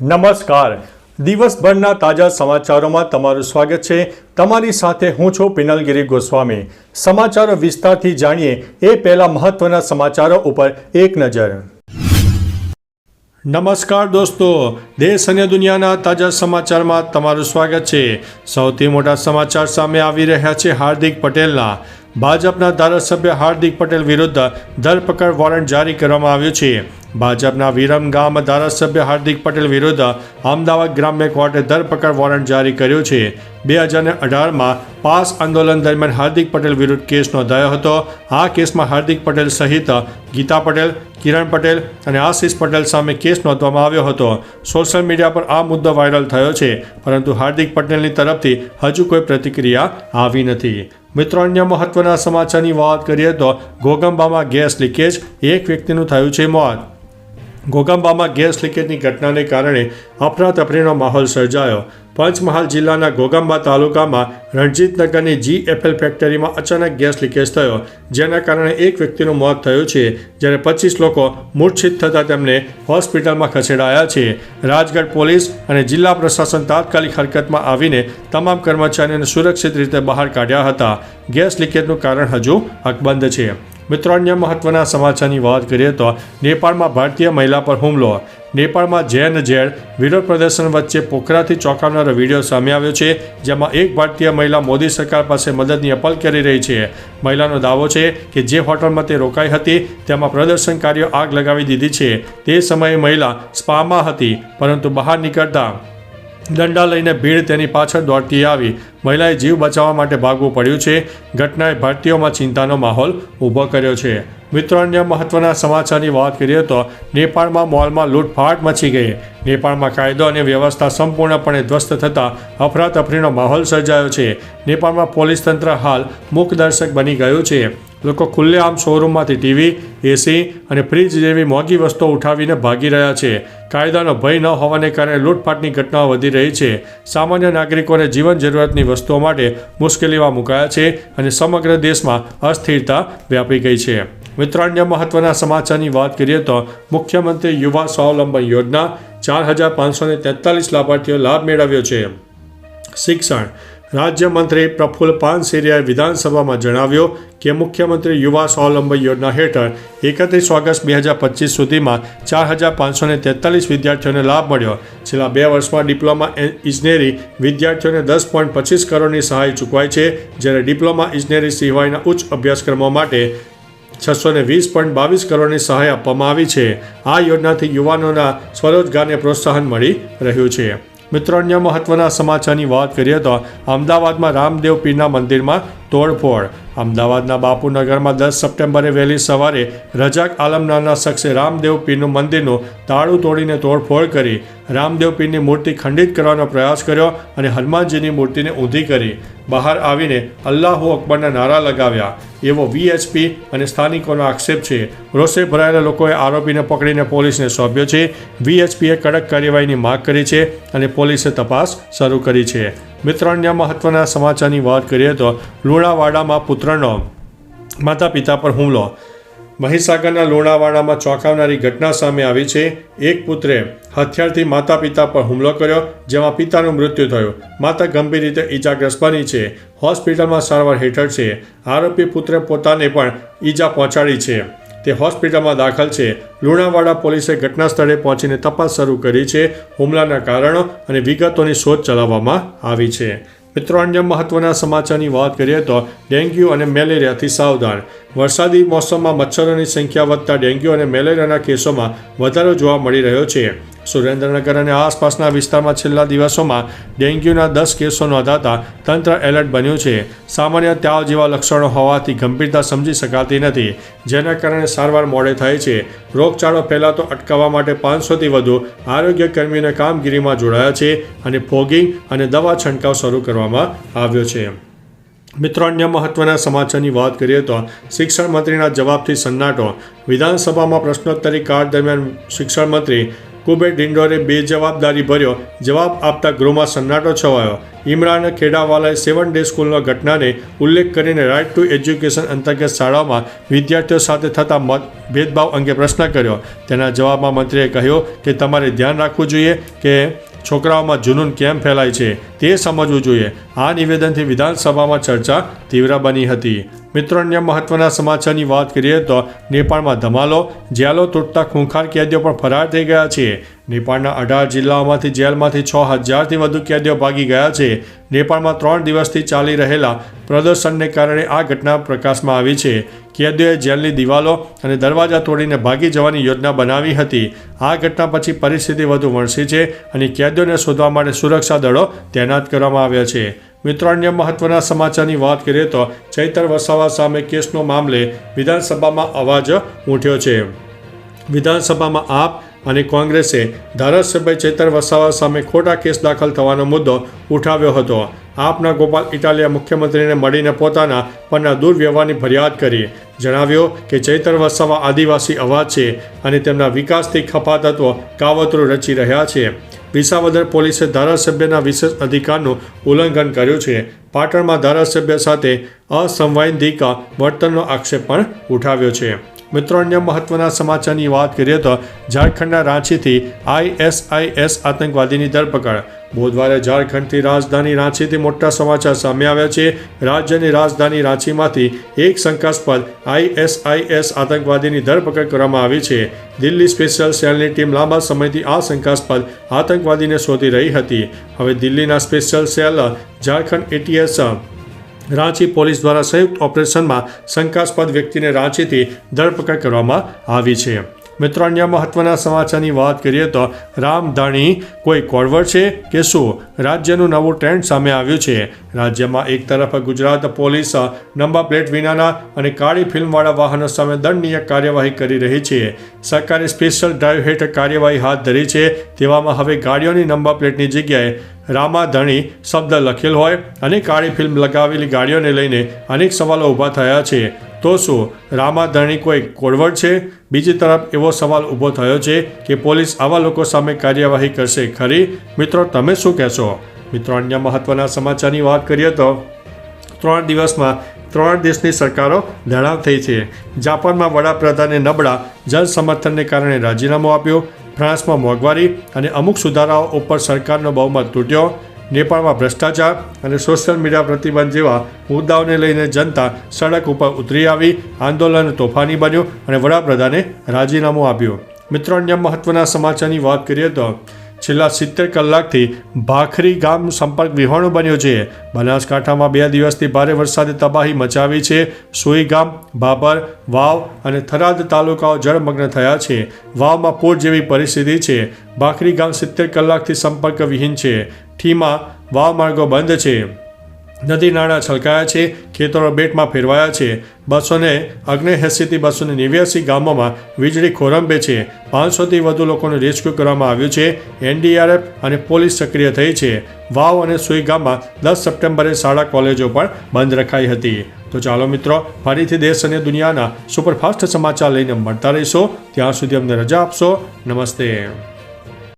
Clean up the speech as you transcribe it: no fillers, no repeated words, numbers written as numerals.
નમસ્કાર. દિવસભરના તાજા સમાચારોમાં તમારું સ્વાગત છે. તમારી સાથે હું છું પિનલગીરી ગોસ્વામી. સમાચારો વિસ્તારથી જાણીએ એ પહેલા મહત્વના સમાચારો ઉપર એક નજર. નમસ્કાર દોસ્તો, દેશ અને દુનિયાના તાજા સમાચારમાં તમારું સ્વાગત છે. સૌથી મોટા સમાચાર સામે આવી રહ્યા છે હાર્દિક પટેલના. ભાજપના ધારાસભ્ય હાર્દિક પટેલ વિરુદ્ધ ધરપકડ વોરંટ જારી કરવામાં આવ્યું છે. ભાજપના વિરમગામ ધારાસભ્ય હાર્દિક પટેલ વિરુદ્ધ અમદાવાદ ગ્રામ્ય કોર્ટે ધરપકડ વોરંટ જારી કર્યું છે. 2018માં પાસ આંદોલન દરમિયાન હાર્દિક પટેલ વિરુદ્ધ કેસ નોંધાયો હતો. આ કેસમાં હાર્દિક પટેલ સહિત ગીતા પટેલ, કિરણ પટેલ અને આશિષ પટેલ સામે કેસ નોંધવામાં આવ્યો હતો. સોશિયલ મીડિયા પર આ મુદ્દો વાયરલ થયો છે, પરંતુ હાર્દિક પટેલની તરફથી હજુ કોઈ પ્રતિક્રિયા આવી નથી. મિત્રો, અન્ય મહત્વના સમાચારની વાત કરીએ તો ઘોગંબામાં ગેસ લીકેજ, એક વ્યક્તિનું થયું છે મોત. ઘોગંબામાં ગેસ લીકેજની ઘટનાને કારણે અફરાતફરીનો માહોલ સર્જાયો. પંચમહાલ જિલ્લાના ઘોગંબા તાલુકામાં રણજીતનગરની GFL ફેક્ટરીમાં અચાનક ગેસ લીકેજ થયો, જેના કારણે એક વ્યક્તિનું મોત થયું છે, જ્યારે 25 લોકો મૂર્છિત થતાં તેમને હોસ્પિટલમાં ખસેડાયા છે. રાજગઢ પોલીસ અને જિલ્લા પ્રશાસન તાત્કાલિક હરકતમાં આવીને તમામ કર્મચારીઓને સુરક્ષિત રીતે બહાર કાઢ્યા હતા. ગેસ લીકેજનું કારણ હજુ અકબંધ છે. મિત્રો, અન્ય મહત્વના સમાચારની વાત કરીએ તો નેપાળમાં ભારતીય મહિલા પર હુમલો. નેપાળમાં જૈન ઝેડ વિરોધ પ્રદર્શન વચ્ચે પોખરાથી ચોંકાવનારો વિડીયો સામે આવ્યો છે, જેમાં એક ભારતીય મહિલા મોદી સરકાર પાસે મદદની અપીલ કરી રહી છે. મહિલાનો દાવો છે કે જે હોટલમાં તે રોકાઈ હતી તેમાં પ્રદર્શનકારીઓ આગ લગાવી દીધી છે. તે સમયે મહિલા સ્પામાં હતી, પરંતુ બહાર નીકળતા દંડા લઈને ભીડ તેની પાછળ દોડતી આવી. મહિલાએ જીવ બચાવવા માટે ભાગવું પડ્યું છે. ઘટનાએ ભારતીયોમાં ચિંતાનો માહોલ ઊભો કર્યો છે. મિત્રો, અન્ય મહત્વના સમાચારની વાત કરીએ તો નેપાળમાં મોલમાં લૂંટફાટ મચી ગઈ. નેપાળમાં કાયદો અને વ્યવસ્થા સંપૂર્ણપણે ધ્વસ્ત થતાં અફરાતફરીનો માહોલ સર્જાયો છે. નેપાળમાં પોલીસ તંત્ર હાલ મૂકદર્શક બની ગયું છે. લોકો ખુલ્લેઆમ શોરૂમમાંથી ટીવી, AC અને ફ્રીજ જેવી મોંઘી વસ્તુઓ ઉઠાવીને ભાગી રહ્યા છે. કાયદાનો ભય ન હોવાને કારણે લૂંટફાટની ઘટનાઓ વધી રહી છે. સામાન્ય નાગરિકોને જીવન જરૂરિયાતની વસ્તુઓ માટે મુશ્કેલીમાં મુકાયા છે અને સમગ્ર દેશમાં અસ્થિરતા વ્યાપી ગઈ છે. મિત્રો, અન્ય મહત્વના સમાચારની વાત કરીએ તો મુખ્યમંત્રી યુવા સ્વાવલંબન યોજના 4543 લાભાર્થીઓ લાભ મેળવ્યો છે. શિક્ષણ રાજ્યમંત્રી પ્રફુલ્લ પાનસેરિયાએ વિધાનસભામાં જણાવ્યું કે મુખ્યમંત્રી યુવા સ્વાવલંબન યોજના હેઠળ 31 ઓગસ્ટ 2025 સુધીમાં 4543 વિદ્યાર્થીઓને લાભ મળ્યો. છેલ્લા 2 વર્ષમાં ડિપ્લોમા ઇજનેરી વિદ્યાર્થીઓને 10.25 કરોડની સહાય ચૂકવાઈ છે, જ્યારે ડિપ્લોમા ઇજનેરી સિવાયના ઉચ્ચ અભ્યાસક્રમો માટે 620.22 કરોડની સહાય આપવામાં આવી છે. આ યોજનાથી યુવાનોના સ્વરોજગારને પ્રોત્સાહન મળી રહ્યું છે. મિત્રો, અન્ય મહત્વના સમાચારની વાત કરીએ તો અમદાવાદમાં રામદેવ પીરના મંદિરમાં તોડફોડ. અમદાવાદના બાપુનગરમાં 10 સપ્ટેમ્બરે વહેલી સવારે રજાક આલમ નામના શખ્સે રામદેવ પીરનું મંદિરનું તાળું તોડીને તોડફોડ કરી. રામદેવ પીરની મૂર્તિ ખંડિત કરવાનો પ્રયાસ કર્યો અને હનુમાનજીની મૂર્તિને ઊંધી કરી. બહાર આવીને અલ્લાહુ અકબરના નારા લગાવ્યા એવો VHP અને સ્થાનિકોનો આક્ષેપ છે. રોષે ભરાયેલા લોકોએ આરોપીને પકડીને પોલીસને સોંપ્યો છે. VHPએ કડક કાર્યવાહીની માંગ કરી છે અને પોલીસે તપાસ શરૂ કરી છે. મિત્રો, અન્ય મહત્વના સમાચારની વાત કરીએ તો લુણાવાડામાં પુત્રનો માતા પિતા પર હુમલો. મહીસાગરના લુણાવાડામાં ચોંકાવનારી ઘટના સામે આવી છે. એક પુત્રે હથિયારથી માતા પિતા પર હુમલો કર્યો, જેમાં પિતાનું મૃત્યુ થયું. માતા ગંભીર રીતે ઈજાગ્રસ્ત બની છે. હોસ્પિટલમાં સારવાર હેઠળ છે. આરોપી પુત્રે પોતાને પણ ઈજા પહોંચાડી છે. તે હોસ્પિટલમાં દાખલ છે. લુણાવાડા પોલીસે ઘટના સ્થળે પહોંચીને તપાસ શરૂ કરી છે. હુમલાના કારણો અને વિગતોની શોધ ચલાવવામાં આવી છે. મિત્રો, અન્ય મહત્વના સમાચારની વાત કરીએ તો ડેન્ગ્યુ અને મેલેરિયાથી સાવધાન. વરસાદી મોસમમાં મચ્છરોની સંખ્યા વધતા ડેન્ગ્યુ અને મેલેરિયાના કેસોમાં વધારો જોવા મળી રહ્યો છે. સુરેન્દ્રનગર અને આસપાસના વિસ્તારમાં છેલ્લા દિવસોમાં ડેન્ગ્યુના 10 કેસો નોંધાતા તંત્ર એલર્ટ બન્યું છે. સામાન્ય તાવ જેવા લક્ષણો હોવાથી ગંભીરતા સમજી શકાતી નથી, જેના કારણે સારવાર મોડે થાય છે. રોગચાળો ફેલાતો અટકાવવા માટે 500થી વધુ આરોગ્ય કર્મીઓને કામગીરીમાં જોડાયા છે અને ફોગિંગ અને દવા છંટકાવ શરૂ કરવામાં આવ્યો છે. મિત્રો, અન્ય મહત્વના સમાચારની વાત કરીએ તો શિક્ષણ મંત્રીના જવાબથી સન્નાટો. વિધાનસભામાં પ્રશ્નોત્તરી કાળ દરમિયાન શિક્ષણ મંત્રી કુબેર ડિંડોરે બેજવાબદારી ભર્યો જવાબ આપતા ગૃહમાં સન્નાટો છવાયો. ઇમરાન ખેડાવાલાએ 7 ડે સ્કૂલનો ઘટનાને ઉલ્લેખ કરીને રાઇટ ટુ એજ્યુકેશન અંતર્ગત શાળાઓમાં વિદ્યાર્થીઓ સાથે થતા ભેદભાવ અંગે પ્રશ્ન કર્યો. તેના જવાબમાં મંત્રીએ કહ્યું કે તમારે ધ્યાન રાખવું જોઈએ કે છોકરાઓમાં જુનૂન કેમ ફેલાય છે તે સમજવું જોઈએ. આ નિવેદનથી વિધાનસભામાં ચર્ચા તીવ્ર બની હતી. મિત્રો, અન્ય મહત્વના સમાચારની વાત કરીએ તો નેપાળમાં ધમાલો, જેલો તૂટતા ખૂંખાર કેદીઓ પણ ફરાર થઈ ગયા છે. નેપાળના 18 જિલ્લાઓમાંથી જેલમાંથી 6000થી વધુ કેદીઓ ભાગી ગયા છે. નેપાળમાં 3 દિવસથી ચાલી રહેલા પ્રદર્શનને કારણે આ ઘટના પ્રકાશમાં આવી છે. કેદીઓએ જેલની દિવાલો અને દરવાજા તોડીને ભાગી જવાની યોજના બનાવી હતી. આ ઘટના પછી પરિસ્થિતિ વધુ વણસી છે અને કેદીઓને શોધવા માટે સુરક્ષા દળો તૈનાત કરવામાં આવ્યા છે. મિત્રો, અન્ય મહત્વના સમાચારની વાત કરીએ તો ચૈતર વસાવા સામે કેસનો મામલે વિધાનસભામાં અવાજ ઉઠ્યો છે. વિધાનસભામાં આપ અને કોંગ્રેસે ધારાસભ્ય ચૈતર વસાવા સામે ખોટા કેસ દાખલ થવાનો મુદ્દો ઉઠાવ્યો હતો. આપના ગોપાલ ઇટાલિયા મુખ્યમંત્રીને મળીને પોતાના પરના દુર્વ્યવહારની ફરિયાદ કરી. જણાવ્યું કે ચૈતર વસાવા આદિવાસી અવાજ છે અને તેમના વિકાસથી ખફા તત્વો કાવતરું રચી રહ્યા છે. વિસાવદર પોલીસે ધારાસભ્યના વિશેષ અધિકારનું ઉલ્લંઘન કર્યું છે. પાટણમાં ધારાસભ્ય સાથે અસંવૈધાનિક વર્તનનો આક્ષેપ પણ ઉઠાવ્યો છે. મિત્રો, અન્ય મહત્વના સમાચારની વાત કરીએ તો ઝારખંડના રાંચીથી ISIS આતંકવાદીની ધરપકડ. બુધવારે ઝારખંડથી રાજધાની રાંચીથી મોટા સમાચાર સામે આવ્યા છે. રાજ્યની રાજધાની રાંચીમાંથી એક શંકાસ્પદ ISIS આતંકવાદીની ધરપકડ કરવામાં આવી છે. દિલ્હી સ્પેશિયલ સેલની ટીમ લાંબા સમયથી આ શંકાસ્પદ આતંકવાદીને શોધી રહી હતી. હવે દિલ્હીના special cell Jharkhand ATS Ranchi police દ્વારા સંયુક્ત ઓપરેશનમાં શંકાસ્પદ વ્યક્તિને રાંચીથી ધરપકડ કરવામાં આવી છે. મિત્રો, અન્ય મહત્વના સમાચારની વાત કરીએ તો રામધાણી કોઈ કોળવર છે કે શું? રાજ્યનું નવું ટ્રેન્ડ સામે આવ્યું છે. રાજ્યમાં એક તરફ ગુજરાત પોલીસ નંબર પ્લેટ વિનાના અને કાળી ફિલ્મવાળા વાહનો સામે દંડનીય કાર્યવાહી કરી રહી છે. સરકારે સ્પેશિયલ ડ્રાઈવ હેઠળ કાર્યવાહી હાથ ધરી છે. તેવામાં હવે ગાડીઓની નંબર પ્લેટની જગ્યાએ રામાધણી શબ્દ લખેલ હોય અને કાળી ફિલ્મ લગાવેલી ગાડીઓને લઈને અનેક સવાલો ઊભા થયા છે. તો શું રામાધણી કોઈ કોળવડ છે? બીજી તરફ એવો સવાલ ઊભો થયો છે કે પોલીસ આવા લોકો સામે કાર્યવાહી કરશે ખરી? મિત્રો, તમે શું કહેશો? મિત્રો, અન્ય મહત્વના સમાચારની વાત કરીએ તો 3 દિવસમાં 3 દેશની સરકારો લડાવ થઈ છે. જાપાનમાં વડાપ્રધાને નબળા જન સમર્થનને કારણે રાજીનામું આપ્યું. ફ્રાન્સમાં મોંઘવારી અને અમુક સુધારાઓ ઉપર સરકારનો બહુમત તૂટ્યો. નેપાળમાં ભ્રષ્ટાચાર અને સોશિયલ મીડિયા પ્રતિબંધ જેવા મુદ્દાઓને લઈને જનતા સડક ઉપર ઉતરી આવી. આંદોલન તોફાની બન્યું અને વડાપ્રધાને રાજીનામું આપ્યું. મિત્રો, અન્ય મહત્વના સમાચારની વાત કરીએ તો છેલ્લા 70 કલાકથી ભાખરી ગામ સંપર્ક વિહોણું બન્યું છે. બનાસકાંઠામાં 2 દિવસથી ભારે વરસાદે તબાહી મચાવી છે. સોઈ ગામ, ભાભર, વાવ અને થરાદ તાલુકાઓ જળમગ્ન થયા છે. વાવમાં પૂર જેવી પરિસ્થિતિ છે. ભાખરી ગામ 70 કલાકથી સંપર્ક વિહીન છે. ઠીમાં વાવ માર્ગો બંધ છે. નદી નાળા છલકાયા છે. ખેતરો બેટમાં ફેરવાયા છે. 280થી 289 ગામોમાં વીજળી ખોરંભે છે. 500થી વધુ લોકોનું રેસ્ક્યુ કરવામાં આવ્યું છે. NDRF અને પોલીસ સક્રિય થઈ છે. વાવ અને સુઈ ગામમાં 10 સપ્ટેમ્બરે શાળા કોલેજો પણ બંધ રખાઈ હતી. તો ચાલો મિત્રો, ફરીથી દેશ અને દુનિયાના સુપરફાસ્ટ સમાચાર લઈને મળતા રહીશો. ત્યાં સુધી અમને રજા આપશો. નમસ્તે.